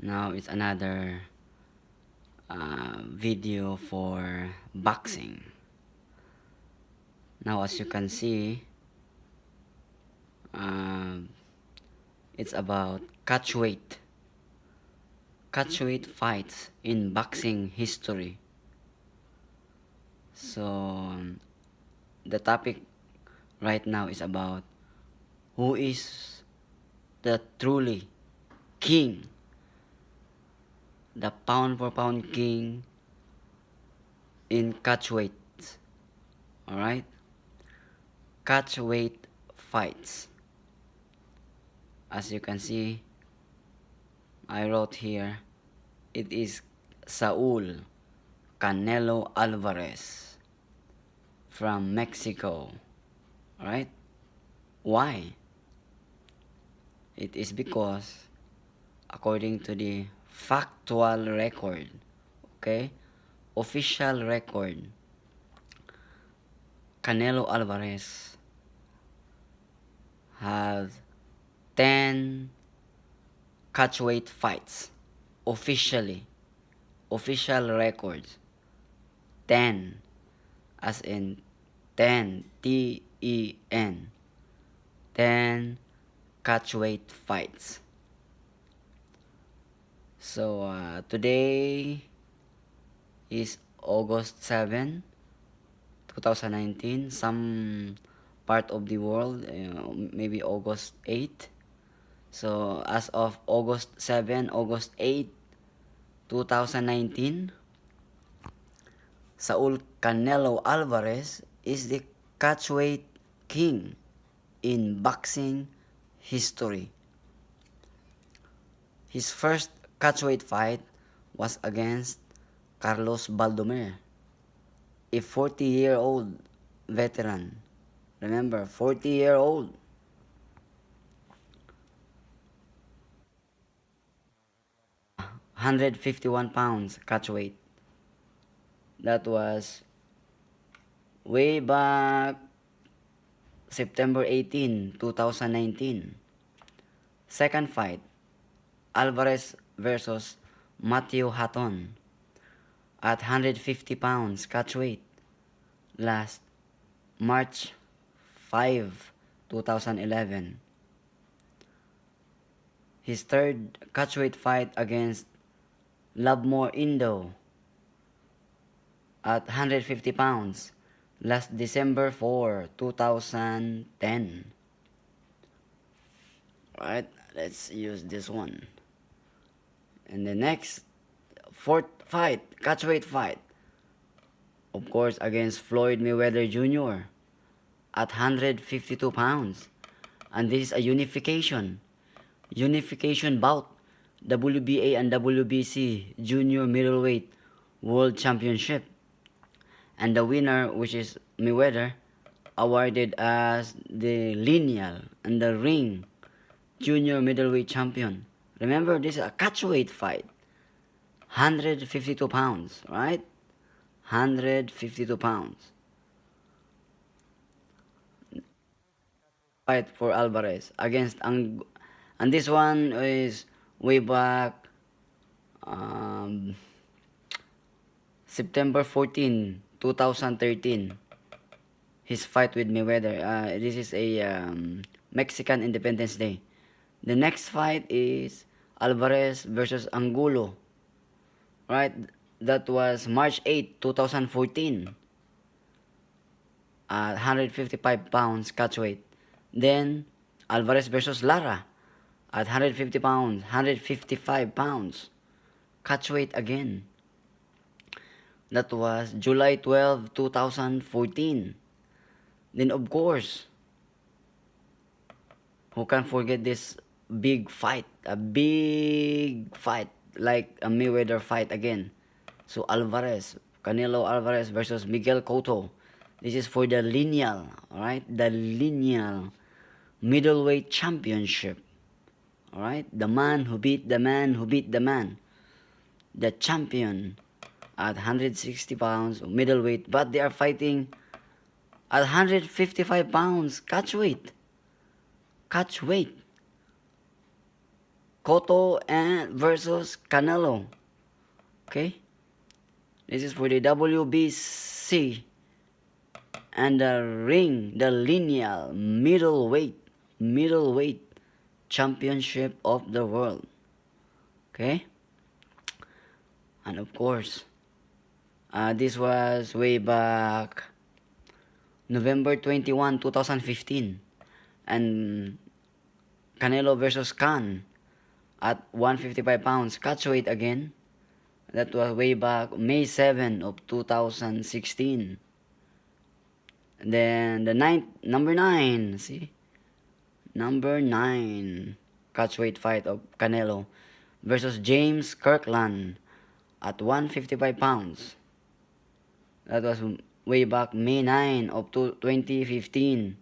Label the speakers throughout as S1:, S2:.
S1: Now it's another video for boxing. Now as you can see, it's about catchweight fights in boxing history. So the topic right now is about who is the truly king, the pound for pound king in catchweight. Alright? Catchweight fights. As you can see, I wrote here, it is Saul Canelo Alvarez from Mexico. Alright? Why? It is because, according to the factual record, okay, official record, Canelo Alvarez has 10 catchweight fights officially, official records, 10, as in 10, T-E-N, 10 catchweight fights. So today is August 7, 2019. Some part of the world, maybe August 8. So as of August 7, August 8, 2019, Saul Canelo Alvarez is the catchweight king in boxing history. His first catchweight fight was against Carlos Baldomir, a 40-year-old veteran. Remember, 40-year-old. £151 catchweight. That was way back September 18, 2019. Second fight, Alvarez versus Matthew Hatton at 150 pounds catchweight, last March 5, 2011. His third catchweight fight against Lovemore Indo at 150 pounds, last December 4, 2010. Alright, let's use this one. And the next, fourth fight, catchweight fight, of course, against Floyd Mayweather Jr. at 152 pounds. And this is a unification bout, WBA and WBC Junior Middleweight World Championship. And the winner, which is Mayweather, awarded as the lineal and the ring Junior Middleweight Champion. Remember, this is a catchweight fight. 152 pounds, right? 152 pounds. Fight for Alvarez against and this one is way back September 14, 2013. His fight with Mayweather. This is a Mexican Independence Day. The next fight is Alvarez versus Angulo. Right? That was March 8, 2014. 155 pounds catchweight. Then Alvarez versus Lara at 150 pounds, 155 pounds catchweight again. That was July 12, 2014. Then of course, who can forget this big fight? A big fight like a Mayweather fight again. So Canelo Alvarez versus Miguel Cotto. This is for the lineal, alright? The lineal middleweight championship. Alright? The man who beat the man who beat the man. The champion at 160 pounds middleweight, but they are fighting at 155 pounds catchweight. Cotto and versus Canelo. Okay? This is for the WBC. And the ring, the lineal middleweight championship of the world. Okay? And of course, this was way back November 21, 2015. And Canelo versus Khan at 155 pounds catchweight again. That was way back May 7 of 2016. And then the number 9, see? Number 9 catchweight fight of Canelo versus James Kirkland at 155 pounds. That was way back May 9 of 2015.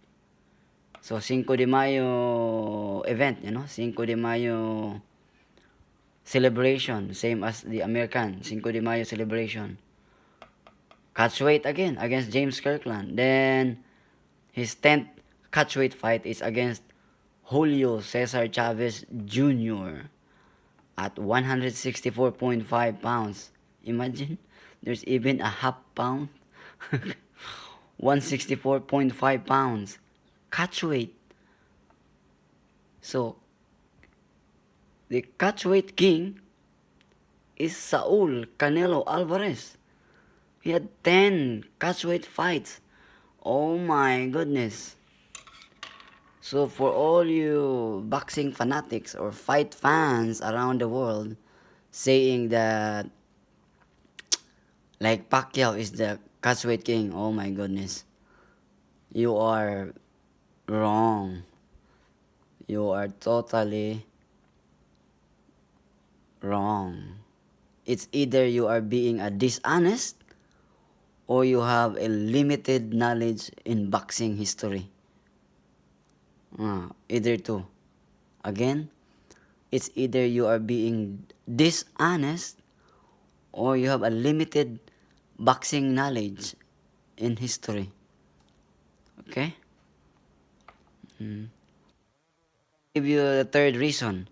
S1: So, Cinco de Mayo event, Cinco de Mayo celebration, same as the American Cinco de Mayo celebration. Catchweight again against James Kirkland. Then, his 10th catchweight fight is against Julio Cesar Chavez Jr. at 164.5 pounds. Imagine, there's even a half pound. 164.5 pounds. Catchweight. So, the catchweight king is Saul Canelo Alvarez. He had 10 catchweight fights. Oh my goodness. So for all you boxing fanatics or fight fans around the world saying that like Pacquiao is the catchweight king, oh my goodness. You are wrong. You are totally wrong. It's either you are being a dishonest or you have a limited knowledge in boxing history. Either two. Again, it's either you are being dishonest or you have a limited boxing knowledge in history. Okay? Give you the third reason.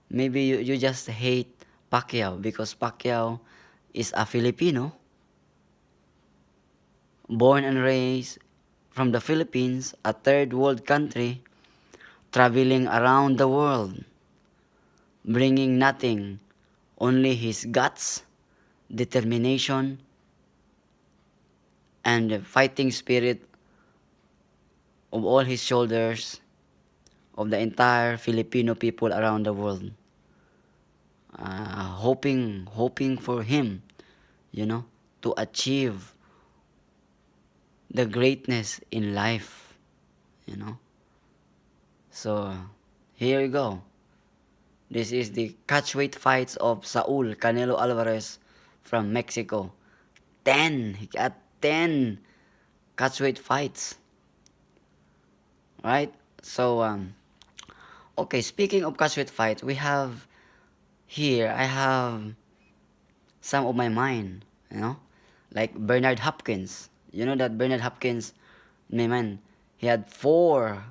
S1: Maybe you just hate Pacquiao because Pacquiao is a Filipino, born and raised from the Philippines, a third world country, traveling around the world, bringing nothing, only his guts, determination, and the fighting spirit of all his shoulders of the entire Filipino people around the world. Hoping for him, to achieve the greatness in life, So, here you go. This is the catchweight fights of Saul Canelo Alvarez from Mexico. 10. He got 10 catchweight fights. Right? So, okay, speaking of catchweight fights, I have some of my mind, like Bernard Hopkins. You know that Bernard Hopkins, my man, he had four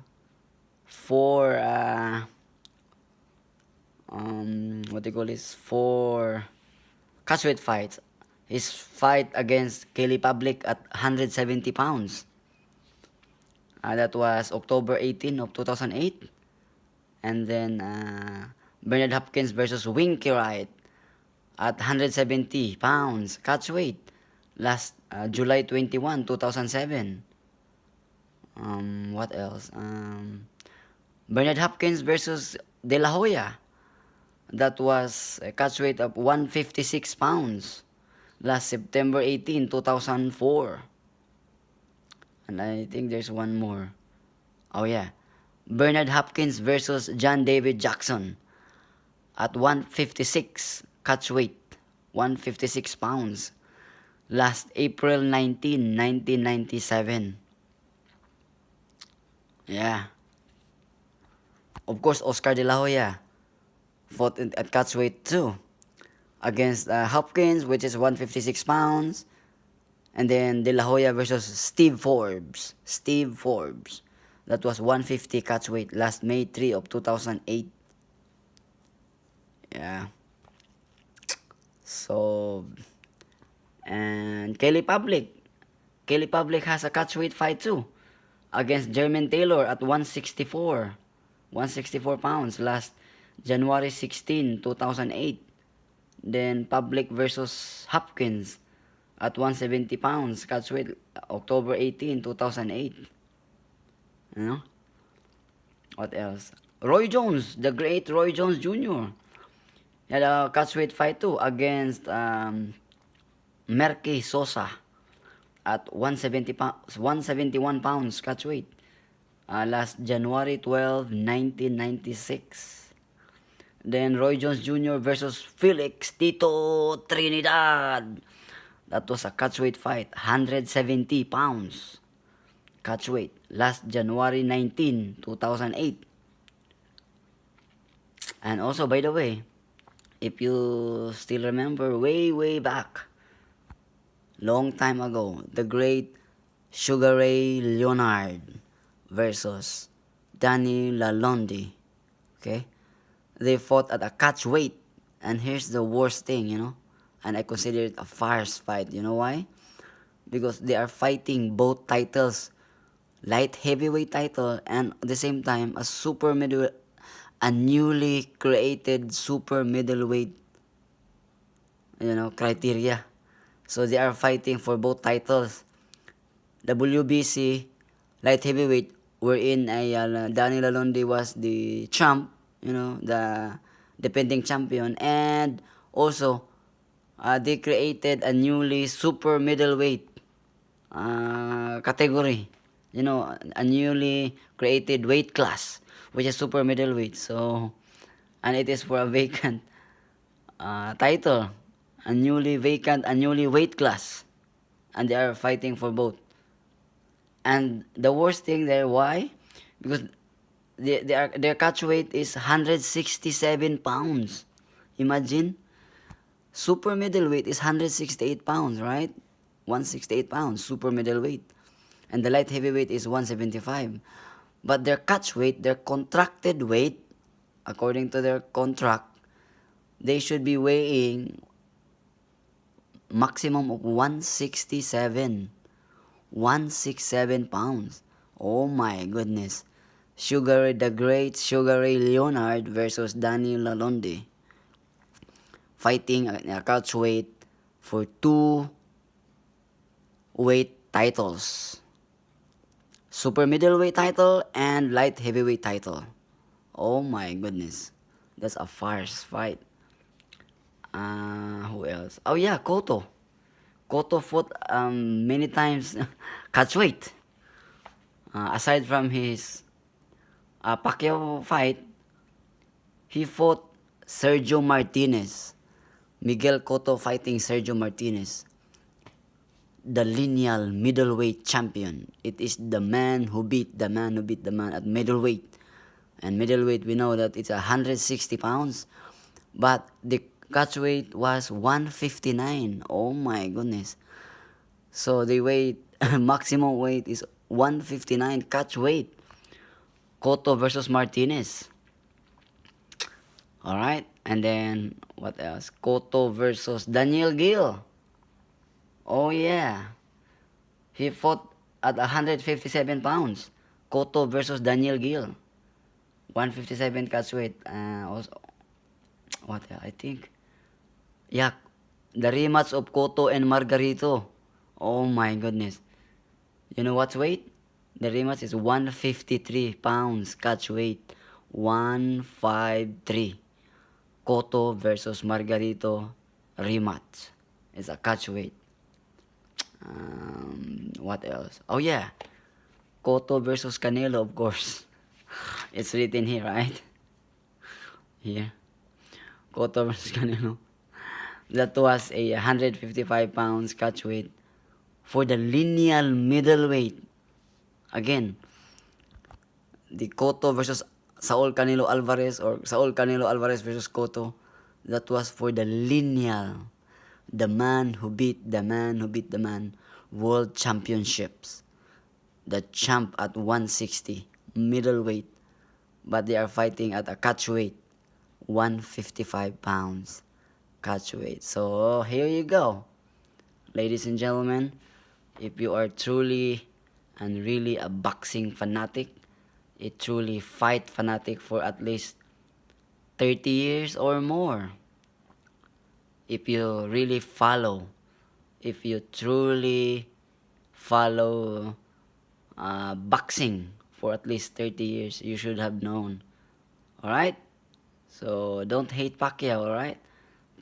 S1: catchweight fights. His fight against Kelly Public at 170 pounds. That was October 18 of 2008. And then Bernard Hopkins versus Winky Wright at 170 pounds catchweight last July 21, 2007. What else? Bernard Hopkins versus De La Hoya. That was a catchweight of 156 pounds last September 18, 2004. And I think there's one more. Oh yeah. Bernard Hopkins versus John David Jackson at 156 catchweight, 156 pounds last April 19, 1997. Yeah. Of course, Oscar De La Hoya fought at catchweight too against Hopkins, which is 156 pounds. And then De La Hoya versus Steve Forbes. That was 150 catchweight last May 3 of 2008. Yeah. So, and Kelly Public has a catchweight fight too against Jermaine Taylor at 164. 164 pounds last January 16, 2008. Then Public versus Hopkins at 170 pounds catchweight October 18, 2008. You know? What else? Roy Jones, the great Roy Jones Jr. He had a catchweight fight too against Merke Sosa at 171 pounds catchweight last January 12, 1996. Then Roy Jones Jr. versus Felix Tito Trinidad. That was a catchweight fight, 170 pounds catchweight last January 19, 2008. And also, by the way, if you still remember way back, long time ago, the great Sugar Ray Leonard versus Danny Lalonde. Okay? They fought at a catchweight. And here's the worst thing, and I consider it a farce fight. You know why? Because they are fighting both titles, light heavyweight title and at the same time a newly created super middleweight criteria. So they are fighting for both titles. WBC light heavyweight, wherein Danny Lalonde was the champ, the defending champion, and also they created a newly super middleweight category, a newly created weight class, which is super middleweight. So, and it is for a vacant title, a newly weight class, and they are fighting for both. And the worst thing there, why? Because their catch weight is 167 pounds. Imagine, super middleweight is 168 pounds, right? 168 pounds, super middleweight. And the light heavyweight is 175. But their catch weight, their contracted weight, according to their contract, they should be weighing maximum of 167. 167 pounds. Oh my goodness. The great Sugar Ray Leonard versus Danny Lalonde. Fighting a catch weight for 2 weight titles. Super middleweight title and light heavyweight title. Oh my goodness. That's a farce fight. Who else? Oh yeah, Cotto. Cotto fought many times catchweight. Aside from his Pacquiao fight, he fought Sergio Martinez. Miguel Cotto fighting Sergio Martinez, the lineal middleweight champion. It is the man who beat the man at middleweight. And middleweight, we know that it's 160 pounds, but the catch weight was 159. Oh my goodness. So the weight, maximum weight is 159 catch weight. Cotto versus Martinez. Alright, and then what else? Cotto versus Daniel Gill. Oh yeah. He fought at 157 pounds. Cotto versus Daniel Gill. 157 catch weight. Also, what else? I think. Yeah, the rematch of Cotto and Margarito. Oh my goodness. You know what's weight? The rematch is 153 pounds catch weight. 153. Cotto versus Margarito rematch. It's a catch weight. What else? Oh yeah. Cotto versus Canelo, of course. It's written here, right? Here. Cotto versus Canelo. That was a 155 pounds catch weight for the lineal middleweight. Again, the Cotto versus Saul Canelo Alvarez, or Saul Canelo Alvarez versus Cotto, that was for the lineal, the man who beat the man world championships, the champ at 160 middleweight, but they are fighting at a catch weight 155 pounds catchweight. So here you go, ladies and gentlemen. If you are truly and really a boxing fanatic, a truly fight fanatic for at least 30 years or more, if you really follow, if you truly follow boxing for at least 30 years, you should have known. Alright? So don't hate Pacquiao, alright?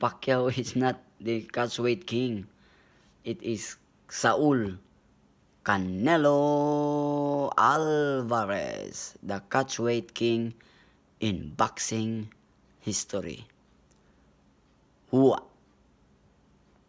S1: Pacquiao is not the catchweight king. It is Saul Canelo Alvarez, the catchweight king in boxing history. Hua.